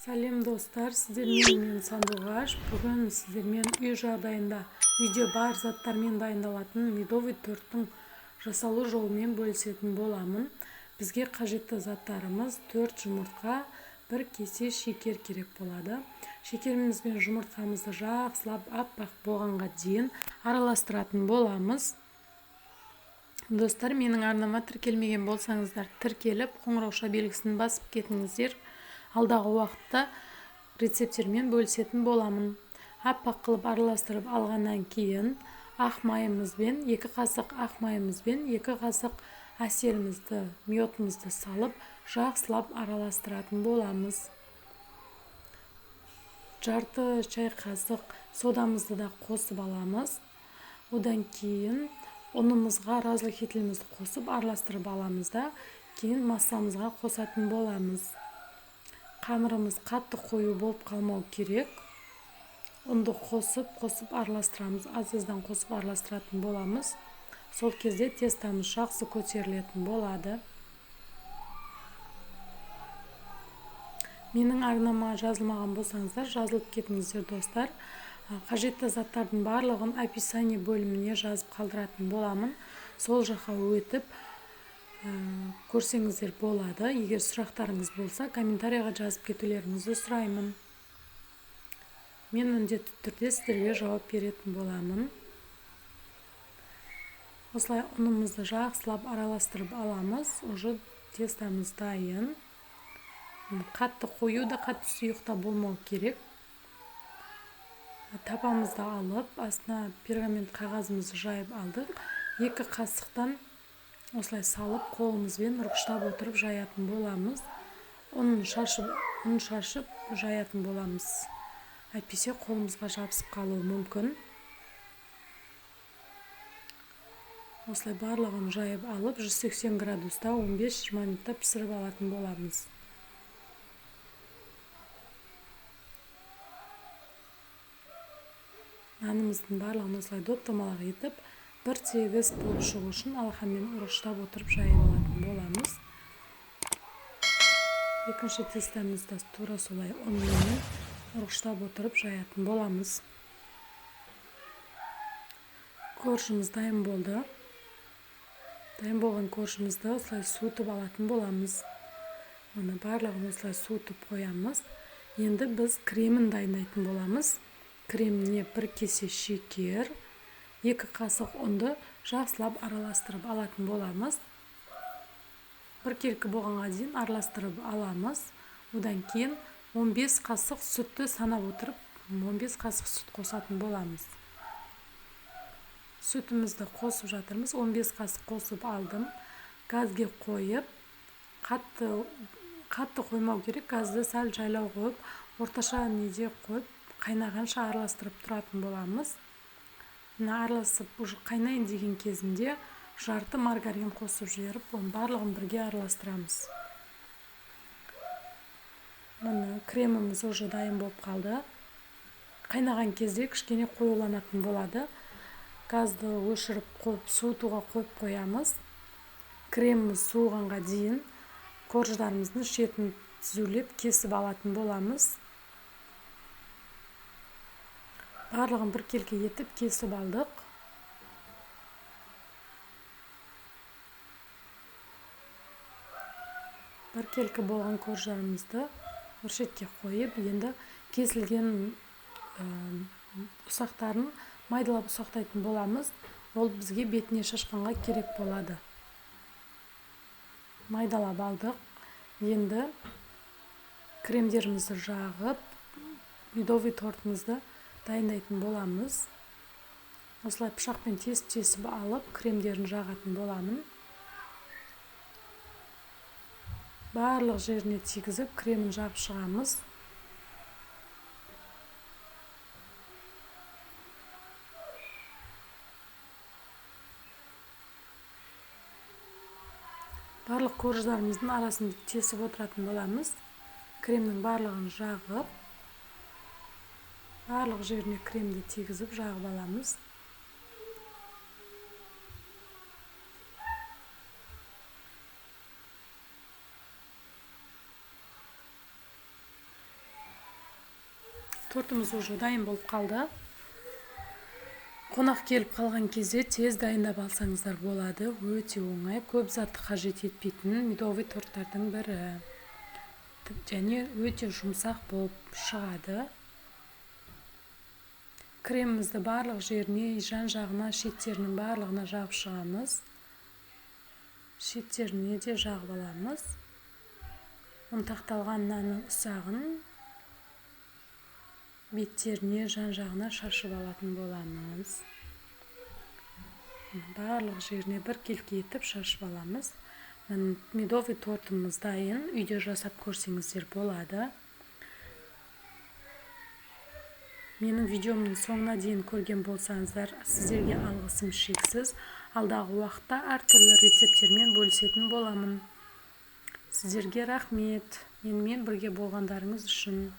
Сәлем достар, сіздермен мен Сандуғаш. Бүгін сіздермен үй жағдайында үйде бар заттармен дайындалатын медовый торттың жасалу жолымен бөлісетін боламын. Бізге қажетті заттарымыз 4 жұмыртқа, 1 кесе шекер керек болады. Шекеріміз бен жұмыртқамызды жақсылап аппақ болғанға дейін араластыратын боламыз. Достар, менің арнама тіркелмеген болсаңыздар, тіркеліп, қоңырауша белгісін басып кетіңіздер. Алдағы уақытта рецепттермен бөлісетін боламын. Аппақ қылып араластырып алғаннан кейін ақ майымызбен 2 қасық ақ майымызбен 2 қасық әселімізді, мьотымызды салып, жақсылап араластыратын боламыз. Жарты чай қасық содамызды да қосып аламыз. Одан кейін ұнымызға разлохетілімізді қосып араластырып аламыз да, кейін массамызға қосатын боламыз. Қамырымыз қатты қою болып қалмау керек. Ұнды қосып араластырамыз. Аз-аздан қосып араластыратын боламыз. Сол кезде тестамыз жақсы көтерілетін болады. Менің арнама жазылмаған болсаңыздар, жазылып кетіңіздер достар. Қажетті заттардың барлығын описание бөліміне жазып қалдыратын боламын. Сол жаққа өтіп көрсеңіздер болады. Егер сұрақтарыңыз болса, комментарияға жазып кетулеріңізді сұраймын. Мен міндетті түрде сіздерге жауап беретін боламын. Осылай ұнымызды жақсылап араластырып аламыз. Уже тестамыз дайын. Қатты қою да, қатты сұйық та болмау керек. Тапамызды алып, астына пергамент қағазымызды жайып алдық. 2 қасықтан осылай салып, қолымызбен ұрғыштап отырып жаятын боламыз. Ұн шашып жаятын боламыз. Әйтпесе қолымызға жабысып қалуы мүмкін. Осылай барлығын жайып алып, 180 градуста 15-20 минутта пісіріп алатын боламыз. Нанымыздың барлығын осылай доп-домалақ етіп, бір тегіс болып шығу үшін алақанмен ұрғыштап отырып жайып алатын боламыз. Екінші тестамызды тура солай ұнмен ұрғыштап отырып жаятын боламыз. Коржымыз дайын болды. Дайын болған коржымызды осылай суытып алатын боламыз. Оны барлығын осылай суытып қоямыз. Енді біз кремін дайындайтын боламыз. Креміне 1 кесе шекер, 2 қасық ұнды жақсылап араластырып алатын боламыз. Бір келкі болғанға дейін араластырып аламыз. Одан кейін 15 қасық сүтті санап отырып, 15 қасық сүт қосатын боламыз. Сүтімізді қосып жатырмыз. 15 қасық қосып алдым. Газге қойып, қатты қоймау керек. Газды сәл жайлау қойып, орташа неде қойып, қайнағанша араластырып тұратын боламыз. Араласып, қайнайын деген кезінде жарты маргарин қосып жіберіп, оны барлығын бірге араластырамыз. Міне креміміз уже дайын болып қалды. Қайнаған кезде кішкене қоюланатын болады. Газды өшіріп қойып, суытуға қойып қоямыз. Креміміз суығанға дейін корждарымыздың шетін түзулеп кесіп алатын боламыз. Барлығын бір келке етіп кесіп алдық. Бір келкі болған корждарымызды бір шетке қойып, енді кесілген ұсақтарын майдалап ұсақтайтын боламыз. Ол бізге бетіне шашқанға керек болады. Майдалап алдық. Енді кремдерімізді жағып, медовый тортымызды дайындайтын боламыз. Осылай пышақпен тесіп алып, кремдерін жағатын боламын. Барлық жеріне тигізіп, кремін жағып шығамыз. Барлық корждарымыздың арасын тесіп отыратын боламыз. Кремнің барлығын жағып, барлық жеріне кремді тигізіп жағып аламыз. Тортымыз уже дайын болып қалды. Қонақ келіп қалған кезде тез дайындап алсаңыздар болады. Өте оңай, көп затты қажет етпейтін медовый торттардың бірі. Және өте жұмсақ болып шығады. Кремімізді барлық жеріне, жан-жағына, шеттерінің барлығына жағып шығамыз. Шеттеріне де жағып аламыз. Ұнтақталған нанның ұсағын беттеріне, жан-жағына шашып алатын боламыз. Барлық жеріне біркелкі етіп шашып аламыз. Медовый тортымыз дайын. Үйде жасап көрсеңіздер болады. Менің видеомның соңына дейін көрген болсаңыздар, сіздерге алғысым шексіз. Алдағы уақытта әртүрлі рецепттермен бөлісетін боламын. Сіздерге рахмет, менімен бірге болғандарыңыз үшін.